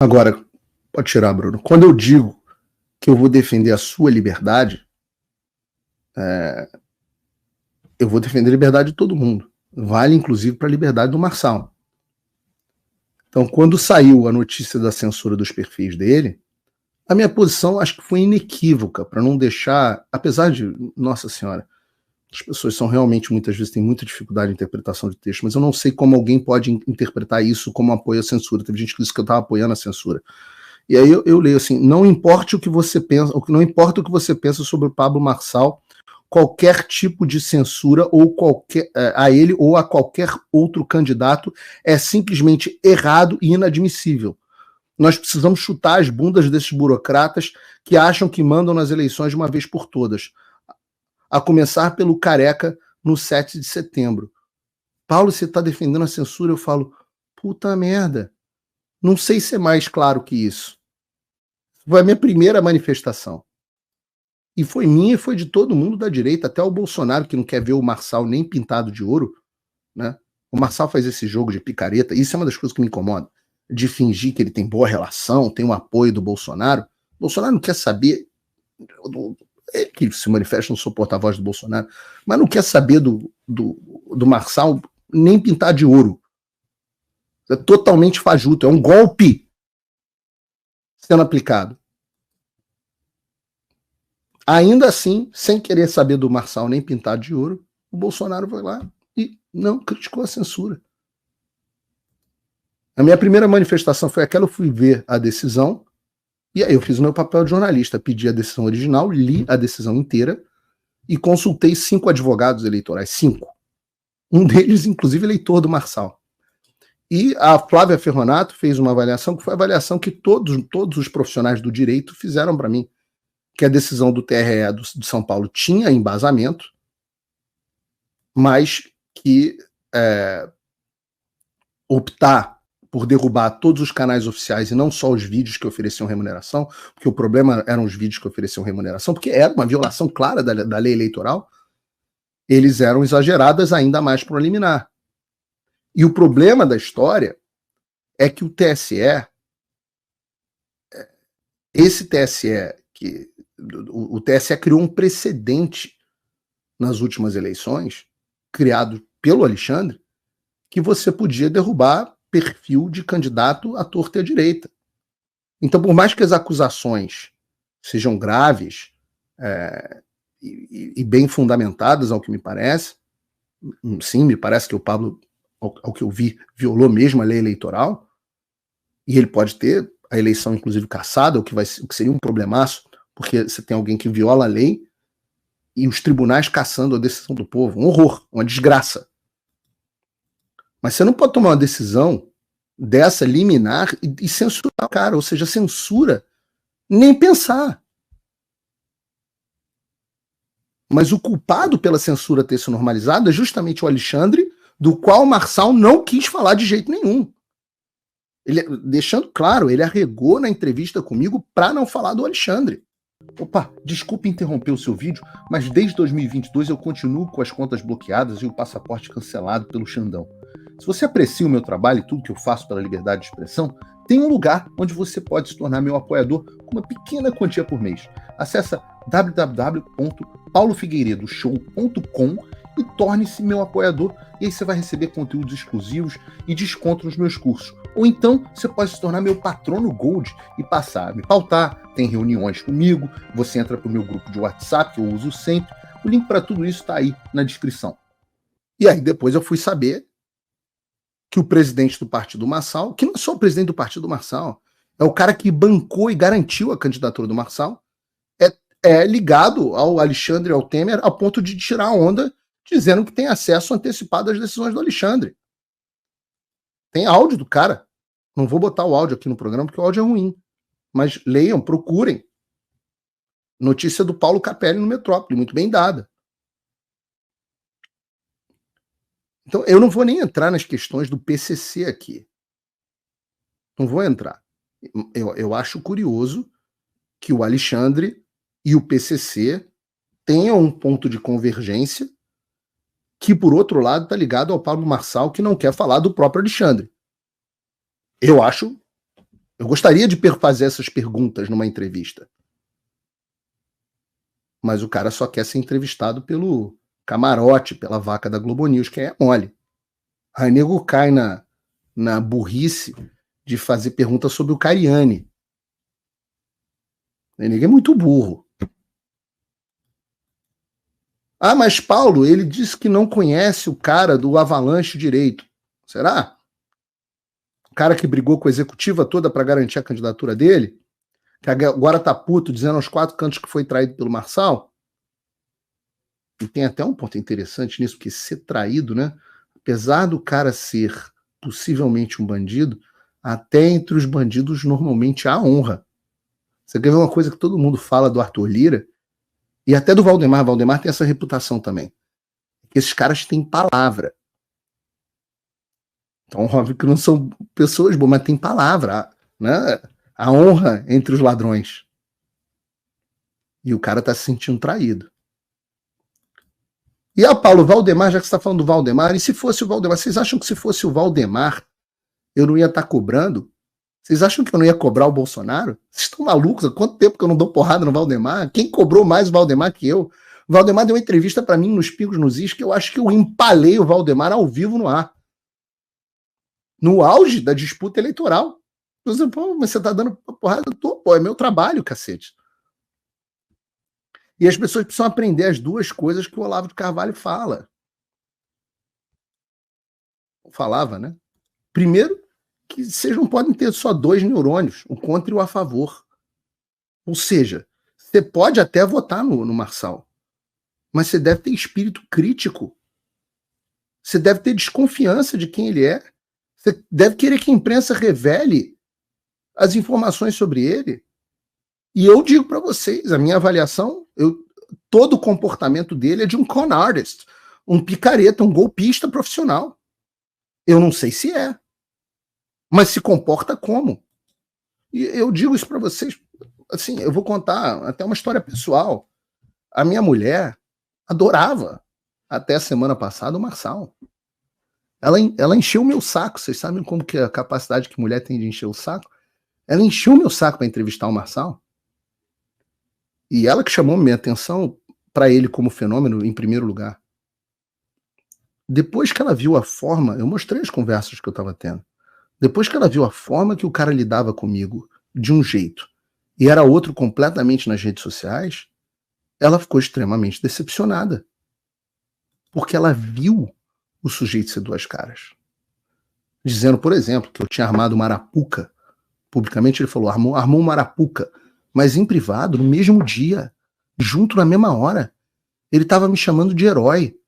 Agora, pode tirar, Bruno. Quando eu digo que eu vou defender a sua liberdade, eu vou defender a liberdade de todo mundo. Vale, inclusive, para a liberdade do Marçal. Então, quando saiu a notícia da censura dos perfis dele, a minha posição acho que foi inequívoca, para não deixar, apesar de, nossa senhora, as pessoas são realmente, muitas vezes, têm muita dificuldade de interpretação de texto, mas eu não sei como alguém pode interpretar isso como apoio à censura. Teve gente que disse que eu estava apoiando a censura. E aí eu leio assim, não importa o que você pensa, não importa o que você pensa sobre o Pablo Marçal, qualquer tipo de censura ou a ele ou a qualquer outro candidato é simplesmente errado e inadmissível. Nós precisamos chutar as bundas desses burocratas que acham que mandam nas eleições de uma vez por todas. A começar pelo Careca no 7 de setembro. Paulo, você está defendendo a censura? Eu falo, puta merda. Não sei ser mais claro que isso. Foi a minha primeira manifestação. E foi minha e foi de todo mundo da direita, até o Bolsonaro, que não quer ver o Marçal nem pintado de ouro, né? O Marçal faz esse jogo de picareta, isso é uma das coisas que me incomoda, de fingir que ele tem boa relação, tem o apoio do Bolsonaro. O Bolsonaro não quer saber, ele que se manifesta, não sou porta-voz do Bolsonaro, mas não quer saber do Marçal nem pintar de ouro. É totalmente fajuto, é um golpe sendo aplicado. Ainda assim, sem querer saber do Marçal nem pintar de ouro, o Bolsonaro foi lá e não criticou a censura. A minha primeira manifestação foi aquela, eu fui ver a decisão, e aí eu fiz o meu papel de jornalista, pedi a decisão original, li a decisão inteira e consultei 5 advogados eleitorais, 5. Um deles, inclusive, eleitor do Marçal. E a Flávia Ferronato fez uma avaliação que foi a avaliação que todos os profissionais do direito fizeram para mim, que a decisão do TRE de São Paulo tinha embasamento, mas que optar por derrubar todos os canais oficiais e não só os vídeos que ofereciam remuneração, porque o problema eram os vídeos que ofereciam remuneração, porque era uma violação clara da lei eleitoral, eles eram exageradas ainda mais para o liminar. E o problema da história é que o TSE, esse TSE, o TSE criou um precedente nas últimas eleições, criado pelo Alexandre, que você podia derrubar perfil de candidato à torta e à direita. Então, por mais que as acusações sejam graves e bem fundamentadas, ao que me parece, sim, me parece que o Pablo, ao que eu vi, violou mesmo a lei eleitoral, e ele pode ter a eleição, inclusive, cassada, o que seria um problemaço, porque você tem alguém que viola a lei e os tribunais cassando a decisão do povo. Um horror, uma desgraça. Mas você não pode tomar uma decisão dessa liminar e censurar o cara, ou seja, censura, nem pensar. Mas o culpado pela censura ter se normalizado é justamente o Alexandre, do qual o Marçal não quis falar de jeito nenhum. Ele, deixando claro, ele arregou na entrevista comigo para não falar do Alexandre. Opa, desculpe interromper o seu vídeo, mas desde 2022 eu continuo com as contas bloqueadas e o passaporte cancelado pelo Xandão. Se você aprecia o meu trabalho e tudo que eu faço pela liberdade de expressão, tem um lugar onde você pode se tornar meu apoiador com uma pequena quantia por mês. Acesse www.paulofigueiredoshow.com e torne-se meu apoiador, e aí você vai receber conteúdos exclusivos e desconto nos meus cursos. Ou então você pode se tornar meu patrono Gold e passar a me pautar, tem reuniões comigo, você entra para o meu grupo de WhatsApp, que eu uso sempre. O link para tudo isso está aí na descrição. E aí depois eu fui saber que o presidente do Partido Marçal, que não é só o presidente do Partido Marçal, é o cara que bancou e garantiu a candidatura do Marçal, é ligado ao Alexandre e ao Temer a ponto de tirar a onda dizendo que tem acesso antecipado às decisões do Alexandre. Tem áudio do cara. Não vou botar o áudio aqui no programa porque o áudio é ruim. Mas leiam, procurem. Notícia do Paulo Capelli no Metrópole, muito bem dada. Então, eu não vou nem entrar nas questões do PCC aqui. Não vou entrar. Eu acho curioso que o Alexandre e o PCC tenham um ponto de convergência que, por outro lado, está ligado ao Pablo Marçal, que não quer falar do próprio Alexandre. Eu acho Eu gostaria de fazer essas perguntas numa entrevista. Mas o cara só quer ser entrevistado pelo camarote, pela vaca da Globo News, que é mole. Aí nego cai na burrice de fazer pergunta sobre o Cariani. Nego é muito burro. Ah, mas Paulo, ele disse que não conhece o cara do Avalanche direito. Será? O cara que brigou com a executiva toda para garantir a candidatura dele, que agora tá puto dizendo aos 4 cantos que foi traído pelo Marçal. E tem até um ponto interessante nisso, porque ser traído, né? Apesar do cara ser possivelmente um bandido, até entre os bandidos normalmente há honra. Você quer ver uma coisa que todo mundo fala do Arthur Lira, e até do Valdemar. Valdemar tem essa reputação também. Que esses caras têm palavra. Então, óbvio que não são pessoas boas, mas tem palavra, né? A honra entre os ladrões. E o cara tá se sentindo traído. E Paulo, Valdemar, já que você está falando do Valdemar, e se fosse o Valdemar, vocês acham que se fosse o Valdemar, eu não ia estar cobrando? Vocês acham que eu não ia cobrar o Bolsonaro? Vocês estão malucos? Há quanto tempo que eu não dou porrada no Valdemar? Quem cobrou mais o Valdemar que eu? O Valdemar deu uma entrevista para mim nos Pingos nos Is, que eu acho que eu empalei o Valdemar ao vivo no ar. No auge da disputa eleitoral. Você, pô, mas você tá dando porrada? Eu tô, pô, é meu trabalho, cacete. E as pessoas precisam aprender as duas coisas que o Olavo de Carvalho fala. Falava, né? Primeiro, que vocês não podem ter só 2 neurônios, o contra e o a favor. Ou seja, você pode até votar no Marçal, mas você deve ter espírito crítico. Você deve ter desconfiança de quem ele é. Você deve querer que a imprensa revele as informações sobre ele. E eu digo para vocês, a minha avaliação, todo o comportamento dele é de um con artist, um picareta, um golpista profissional. Eu não sei se é, mas se comporta como. E eu digo isso para vocês, assim, eu vou contar até uma história pessoal. A minha mulher adorava, até a semana passada, o Marçal. Ela encheu o meu saco. Vocês sabem como que a capacidade que mulher tem de encher o saco? Ela encheu o meu saco para entrevistar o Marçal. E ela que chamou minha atenção para ele como fenômeno em primeiro lugar. Depois que ela viu a forma, eu mostrei as conversas que eu estava tendo. Depois que ela viu a forma que o cara lidava comigo de um jeito e era outro completamente nas redes sociais, ela ficou extremamente decepcionada. Porque ela viu o sujeito ser 2 caras. Dizendo, por exemplo, que eu tinha armado uma arapuca. Publicamente ele falou, armou uma arapuca. Mas em privado, no mesmo dia, junto na mesma hora, ele estava me chamando de herói,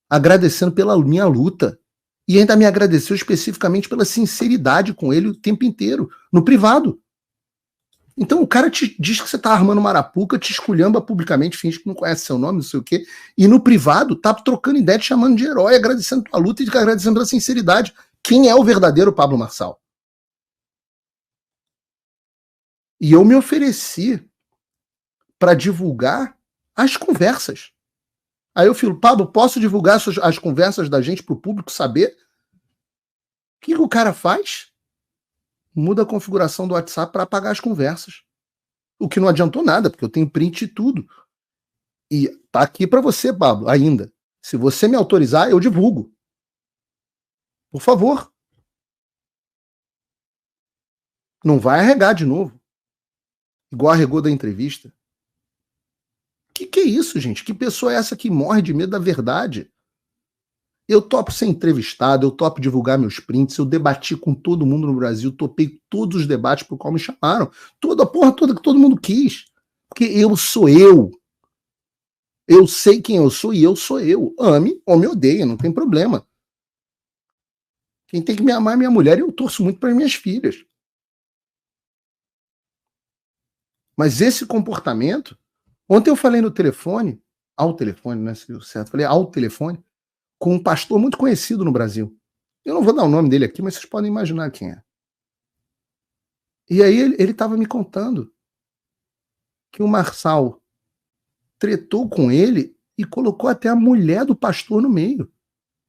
agradecendo pela minha luta. E ainda me agradeceu especificamente pela sinceridade com ele o tempo inteiro, no privado. Então o cara te diz que você tá armando uma arapuca, te esculhamba publicamente, finge que não conhece seu nome, não sei o quê, e no privado tá trocando ideia, te chamando de herói, agradecendo tua luta e agradecendo pela sinceridade. Quem é o verdadeiro Pablo Marçal? E eu me ofereci para divulgar as conversas. Aí eu falo, Pablo, posso divulgar as conversas da gente para o público saber? O que o cara faz? Muda a configuração do WhatsApp para apagar as conversas. O que não adiantou nada, porque eu tenho print e tudo. E tá aqui para você, Pablo, ainda. Se você me autorizar, eu divulgo. Por favor. Não vai arregar de novo. Igual arregou da entrevista. Que é isso, gente? Que pessoa é essa que morre de medo da verdade? Eu topo ser entrevistado, eu topo divulgar meus prints, eu debati com todo mundo no Brasil, topei todos os debates por qual me chamaram. Toda a porra toda que todo mundo quis. Porque eu sou eu. Eu sei quem eu sou e eu sou eu. Ame ou me odeie, não tem problema. Quem tem que me amar é minha mulher e eu torço muito para minhas filhas. Mas esse comportamento... Ontem eu falei no telefone, ao telefone, né, se deu certo, falei ao telefone, com um pastor muito conhecido no Brasil. Eu não vou dar o nome dele aqui, mas vocês podem imaginar quem é. E aí ele estava me contando que o Marçal tretou com ele e colocou até a mulher do pastor no meio.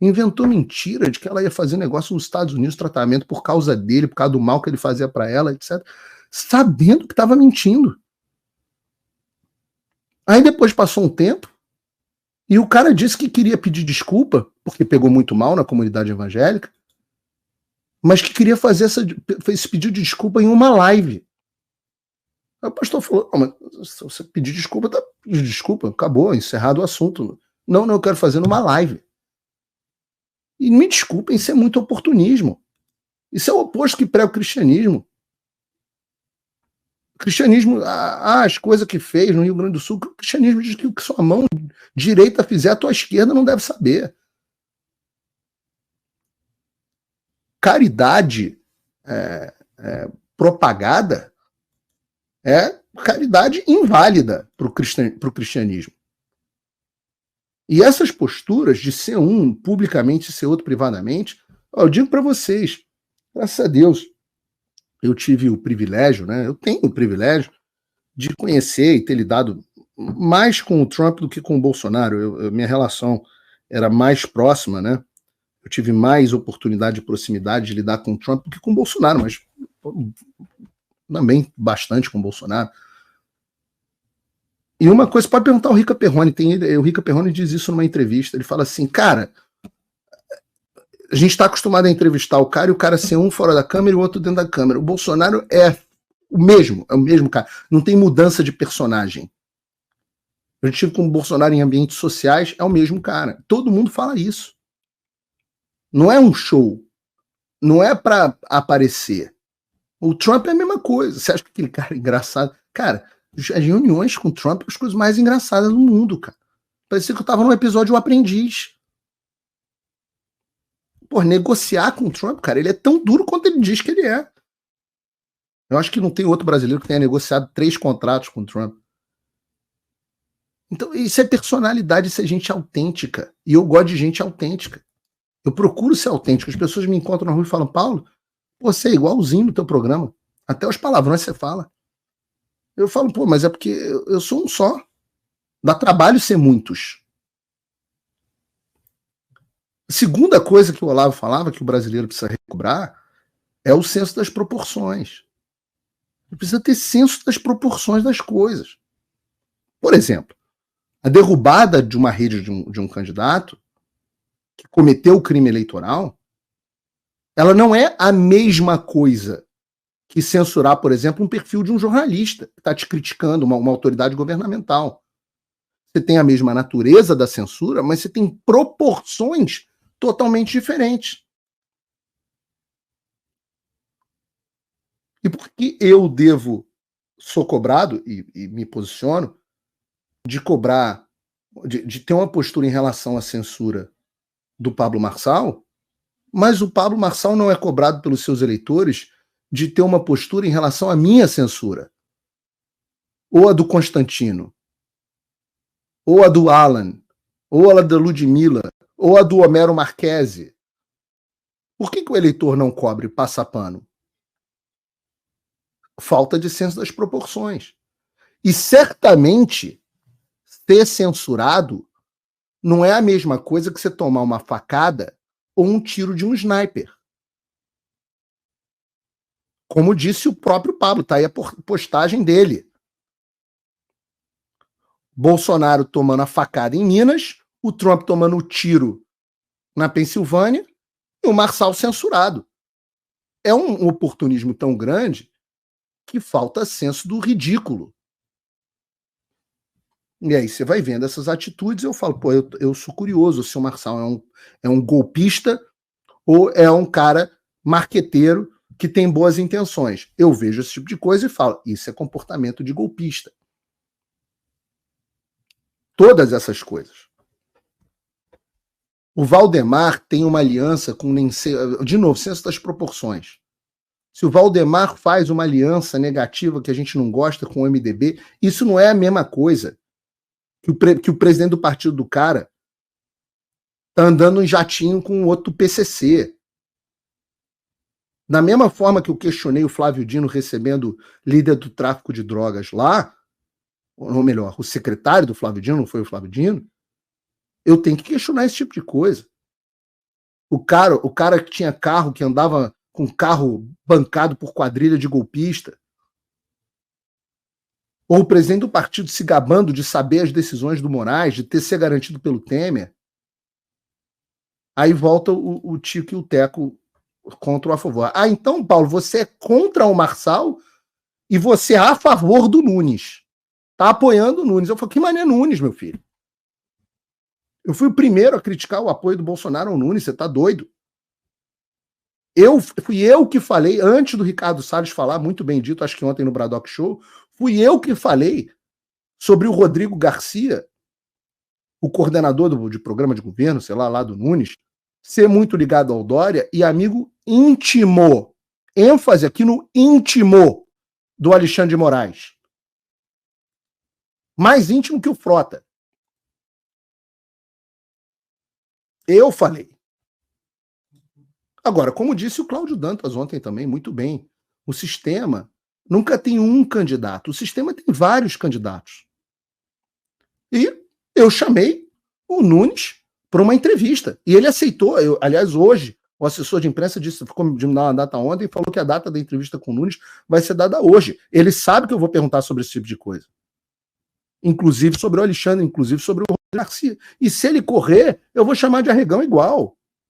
inventou mentira de que ela ia fazer negócio nos Estados Unidos, tratamento por causa dele, por causa do mal que ele fazia para ela, etc. Sabendo que estava mentindo. Aí depois passou um tempo e o cara disse que queria pedir desculpa, porque pegou muito mal na comunidade evangélica, mas que queria fazer esse pedido de desculpa em uma live. Aí o pastor falou, mas se você pedir desculpa, tá pedindo desculpa, acabou, encerrado o assunto. Não, eu quero fazer numa live. E me desculpem, isso é muito oportunismo. Isso é o oposto que prega o cristianismo. O cristianismo, as coisas que fez no Rio Grande do Sul, o cristianismo diz que o que sua mão direita fizer, a tua esquerda não deve saber. Caridade propagada é caridade inválida para o cristianismo. E essas posturas de ser um publicamente e ser outro privadamente, eu digo para vocês, graças a Deus, eu tive o privilégio, né? Eu tenho o privilégio de conhecer e ter lidado mais com o Trump do que com o Bolsonaro. Minha relação era mais próxima, né? Eu tive mais oportunidade de proximidade de lidar com o Trump do que com o Bolsonaro, mas também bastante com o Bolsonaro. E uma coisa, pode perguntar ao Rica Perrone, o Rica Perrone diz isso numa entrevista, ele fala assim, cara, a gente está acostumado a entrevistar o cara e o cara ser um fora da câmera e o outro dentro da câmera. O Bolsonaro é o mesmo cara, não tem mudança de personagem. Eu tive com o Bolsonaro em ambientes sociais, é o mesmo cara. Todo mundo fala isso. Não é um show, não é para aparecer. O Trump é a mesma coisa. Você acha que aquele cara é engraçado? Cara, as reuniões com o Trump são as coisas mais engraçadas do mundo, cara. Parecia que eu tava num episódio O Aprendiz. Pô, negociar com o Trump, cara, ele é tão duro quanto ele diz que ele é. Eu acho que não tem outro brasileiro que tenha negociado 3 contratos com o Trump. Então, isso é personalidade, isso é gente autêntica. E eu gosto de gente autêntica. Eu procuro ser autêntico. As pessoas me encontram na rua e falam, Paulo, você é igualzinho no teu programa. Até os palavrões você fala. Eu falo, pô, mas é porque eu sou um só. Dá trabalho ser muitos. A segunda coisa que o Olavo falava que o brasileiro precisa recobrar é o senso das proporções. Ele precisa ter senso das proporções das coisas. Por exemplo, a derrubada de uma rede de um candidato que cometeu o crime eleitoral, ela não é a mesma coisa que censurar, por exemplo, um perfil de um jornalista que está te criticando, uma autoridade governamental. Você tem a mesma natureza da censura, mas você tem proporções totalmente diferentes. E por que eu sou cobrado, e me posiciono, de cobrar, de ter uma postura em relação à censura do Pablo Marçal, mas o Pablo Marçal não é cobrado pelos seus eleitores de ter uma postura em relação à minha censura, ou a do Constantino, ou a do Alan, ou a da Ludmilla, ou a do Homero Marchese. Por que o eleitor não cobre e passa pano? Falta de senso das proporções. E certamente ser censurado não é a mesma coisa que você tomar uma facada ou um tiro de um sniper. Como disse o próprio Pablo, tá aí a postagem dele. Bolsonaro tomando a facada em Minas, o Trump tomando o tiro na Pensilvânia e o Marçal censurado. É um oportunismo tão grande que falta senso do ridículo. E aí você vai vendo essas atitudes e eu falo, pô, eu sou curioso se o Marçal é um golpista ou é um cara marqueteiro que tem boas intenções. Eu vejo esse tipo de coisa e falo, isso é comportamento de golpista. Todas essas coisas. O Valdemar tem uma aliança com... De novo, senso das proporções. Se o Valdemar faz uma aliança negativa que a gente não gosta com o MDB, isso não é a mesma coisa que o presidente do partido do cara tá andando em jatinho com o outro PCC. Da mesma forma que eu questionei o Flávio Dino recebendo líder do tráfico de drogas lá, ou melhor, o secretário do Flávio Dino, não foi o Flávio Dino, eu tenho que questionar esse tipo de coisa. O cara que tinha carro, que andava com carro bancado por quadrilha de golpista. Ou o presidente do partido se gabando de saber as decisões do Moraes, de ter ser garantido pelo Temer. Aí volta o Tico e o Teco contra o a favor. Ah, então, Paulo, você é contra o Marçal e você é a favor do Nunes. Tá apoiando o Nunes. Eu falei, que mané Nunes, meu filho? Eu fui o primeiro a criticar o apoio do Bolsonaro ao Nunes, você tá doido? Fui eu que falei, antes do Ricardo Salles falar, muito bem dito, acho que ontem no Braddock Show, fui eu que falei sobre o Rodrigo Garcia, o coordenador de programa de governo, sei lá do Nunes, ser muito ligado ao Dória e amigo íntimo, ênfase aqui no íntimo do Alexandre de Moraes. Mais íntimo que o Frota. Eu falei. Agora, como disse o Cláudio Dantas ontem também, muito bem, o sistema nunca tem um candidato, o sistema tem vários candidatos. E eu chamei o Nunes para uma entrevista. E ele aceitou. Aliás, hoje, o assessor de imprensa disse, ficou de me dar uma data ontem e falou que a data da entrevista com o Nunes vai ser dada hoje. Ele sabe que eu vou perguntar sobre esse tipo de coisa. Inclusive sobre o Alexandre, inclusive sobre o Rodrigo Garcia. E se ele correr, eu vou chamar de arregão igual.